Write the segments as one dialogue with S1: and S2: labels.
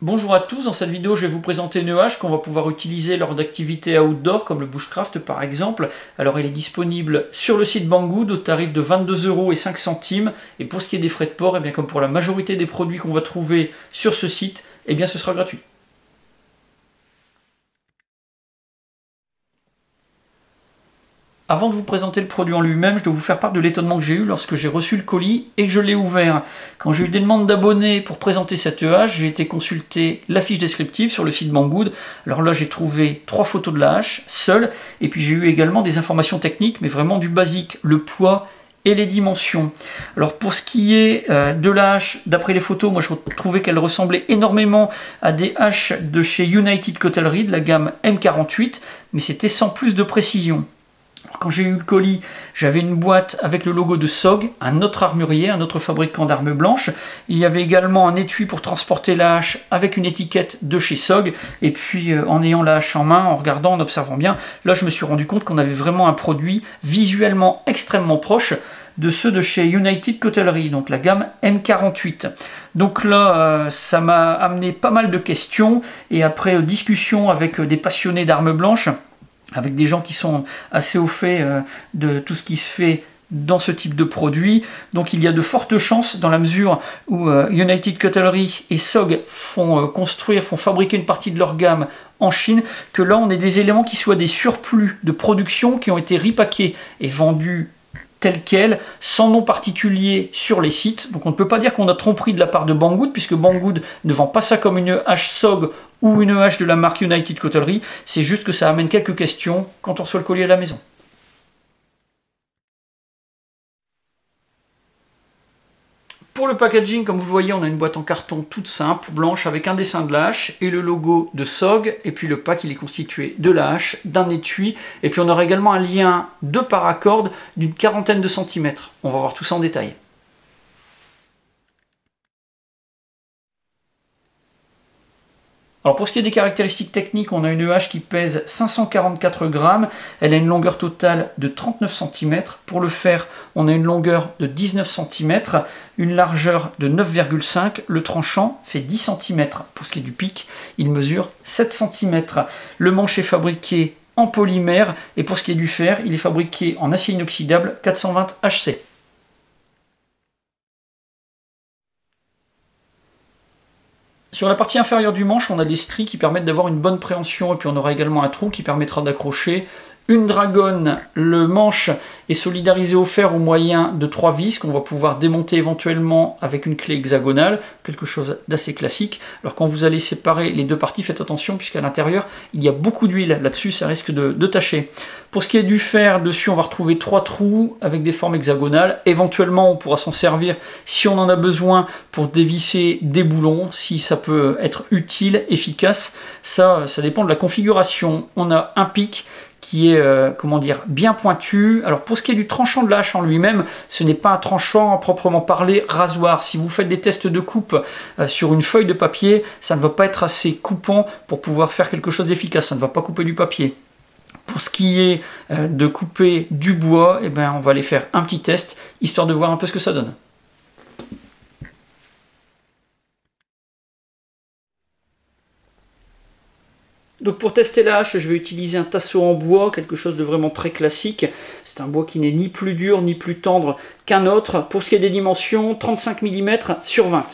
S1: Bonjour à tous, dans cette vidéo je vais vous présenter une hache qu'on va pouvoir utiliser lors d'activités outdoor comme le bushcraft par exemple. Alors elle est disponible sur le site Banggood au tarif de 22,05 €, et pour ce qui est des frais de port, et bien comme pour la majorité des produits qu'on va trouver sur ce site, et bien ce sera gratuit. Avant de vous présenter le produit en lui-même, je dois vous faire part de l'étonnement que j'ai eu lorsque j'ai reçu le colis et que je l'ai ouvert. Quand j'ai eu des demandes d'abonnés pour présenter cette hache, j'ai été consulter la fiche descriptive sur le site Banggood. Alors là, j'ai trouvé 3 photos de la hache, seule, et puis j'ai eu également des informations techniques, mais vraiment du basique, le poids et les dimensions. Alors pour ce qui est de la hache, d'après les photos, moi je trouvais qu'elle ressemblait énormément à des haches de chez United Cutlery, de la gamme M48, mais c'était sans plus de précision. Quand j'ai eu le colis, j'avais une boîte avec le logo de SOG, un autre armurier, un autre fabricant d'armes blanches. Il y avait également un étui pour transporter la hache avec une étiquette de chez SOG. Et puis en ayant la hache en main, en regardant, en observant bien, là je me suis rendu compte qu'on avait vraiment un produit visuellement extrêmement proche de ceux de chez United Cutlery, donc la gamme M48. Donc là, ça m'a amené pas mal de questions, et après discussion avec des passionnés d'armes blanches, avec des gens qui sont assez au fait de tout ce qui se fait dans ce type de produit. Donc il y a de fortes chances, dans la mesure où United Cutlery et SOG font fabriquer une partie de leur gamme en Chine, que là on ait des éléments qui soient des surplus de production qui ont été repackés et vendus tel quel, sans nom particulier sur les sites. Donc on ne peut pas dire qu'on a tromperie de la part de Banggood, puisque Banggood ne vend pas ça comme une hache SOG ou une hache de la marque United Cutlery. C'est juste que ça amène quelques questions quand on reçoit le colis à la maison. Pour le packaging, comme vous le voyez, on a une boîte en carton toute simple, blanche, avec un dessin de la hache et le logo de SOG. Et puis le pack, il est constitué de la hache, d'un étui. Et puis on aura également un lien de paracorde d'une quarantaine de centimètres. On va voir tout ça en détail. Alors pour ce qui est des caractéristiques techniques, on a une hache qui pèse 544 grammes, elle a une longueur totale de 39 cm. Pour le fer, on a une longueur de 19 cm, une largeur de 9,5 cm, le tranchant fait 10 cm. Pour ce qui est du pic, il mesure 7 cm. Le manche est fabriqué en polymère, et pour ce qui est du fer, il est fabriqué en acier inoxydable 420 HC. Sur la partie inférieure du manche, on a des stries qui permettent d'avoir une bonne préhension, et puis on aura également un trou qui permettra d'accrocher une dragonne. Le manche est solidarisé au fer au moyen de 3 vis qu'on va pouvoir démonter éventuellement avec une clé hexagonale, quelque chose d'assez classique. Alors quand vous allez séparer les deux parties, faites attention, puisqu'à l'intérieur il y a beaucoup d'huile, là-dessus ça risque de tacher. Pour ce qui est du fer, dessus on va retrouver 3 trous avec des formes hexagonales. Éventuellement on pourra s'en servir si on en a besoin pour dévisser des boulons, si ça peut être utile, efficace. Ça dépend de la configuration. On a un pic qui est bien pointu. Alors pour ce qui est du tranchant de la hache en lui-même, ce n'est pas un tranchant à proprement parler rasoir. Si vous faites des tests de coupe sur une feuille de papier, ça ne va pas être assez coupant pour pouvoir faire quelque chose d'efficace. Ça ne va pas couper du papier. Pour ce qui est de couper du bois, eh bien, on va aller faire un petit test, histoire de voir un peu ce que ça donne. Donc pour tester la hache, je vais utiliser un tasseau en bois, quelque chose de vraiment très classique. C'est un bois qui n'est ni plus dur ni plus tendre qu'un autre. Pour ce qui est des dimensions, 35 mm sur 20.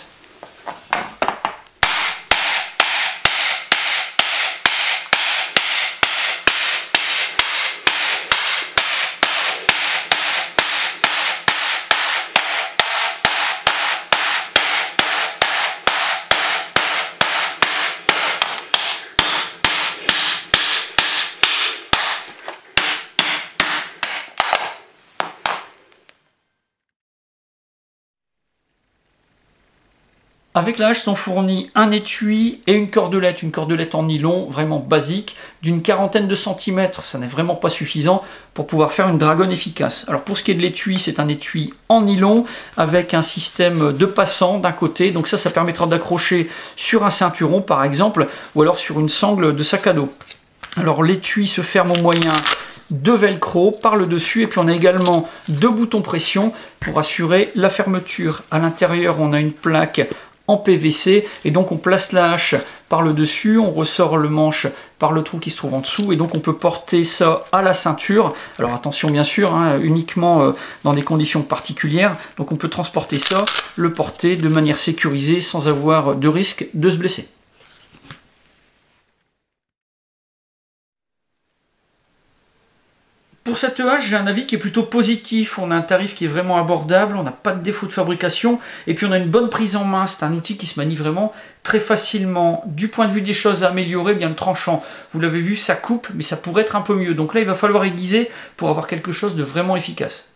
S1: Avec la hache sont fournis un étui et une cordelette en nylon vraiment basique, d'une quarantaine de centimètres. Ça n'est vraiment pas suffisant pour pouvoir faire une dragonne efficace. Alors pour ce qui est de l'étui, c'est un étui en nylon avec un système de passant d'un côté. Donc ça permettra d'accrocher sur un ceinturon par exemple, ou alors sur une sangle de sac à dos. Alors l'étui se ferme au moyen de velcro par le dessus, et puis on a également 2 boutons pression pour assurer la fermeture. À l'intérieur, on a une plaque en PVC, et donc on place la hache par le dessus, on ressort le manche par le trou qui se trouve en dessous, et donc on peut porter ça à la ceinture. Alors attention bien sûr, hein, uniquement dans des conditions particulières, donc on peut transporter ça, le porter de manière sécurisée sans avoir de risque de se blesser. Pour cette hache, j'ai un avis qui est plutôt positif. On a un tarif qui est vraiment abordable, on n'a pas de défaut de fabrication, et puis on a une bonne prise en main. C'est un outil qui se manie vraiment très facilement. Du point de vue des choses à améliorer, bien le tranchant, vous l'avez vu, ça coupe, mais ça pourrait être un peu mieux. Donc là, il va falloir aiguiser pour avoir quelque chose de vraiment efficace.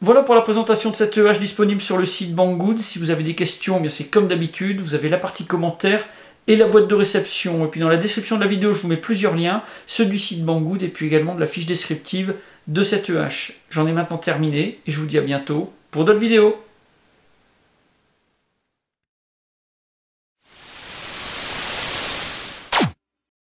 S1: Voilà pour la présentation de cette hache disponible sur le site Banggood. Si vous avez des questions, bien c'est comme d'habitude, vous avez la partie commentaires et la boîte de réception. Et puis dans la description de la vidéo, je vous mets plusieurs liens, ceux du site Banggood et puis également de la fiche descriptive de cette hache. J'en ai maintenant terminé et je vous dis à bientôt pour d'autres vidéos.